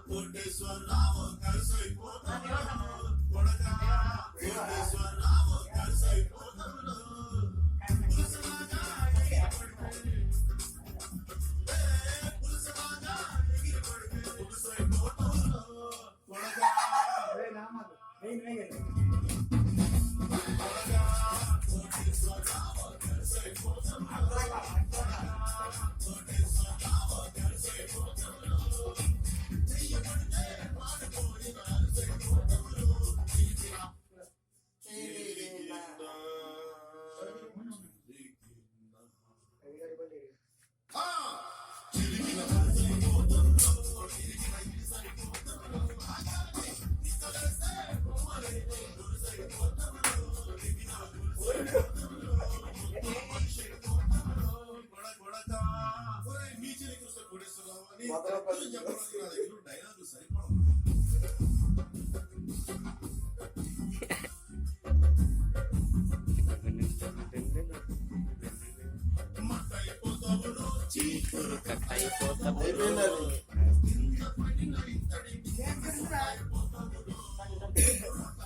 కోటేశ్వరరావు కలిసైపోతాములో కొడకా కోటేశ్వరరావు కలిసైపోతాములో పులసలాగా పులసలాగా ఎగిరి పడితే పులసైపోతాములో కొడకా కోటేశ్వరరావు కలిసైపోతాములో కోటేశ్వరరావు కలిసైపోతాములో డైలాగులు సరిపడవు. చీపురు కట్టయిపోతాము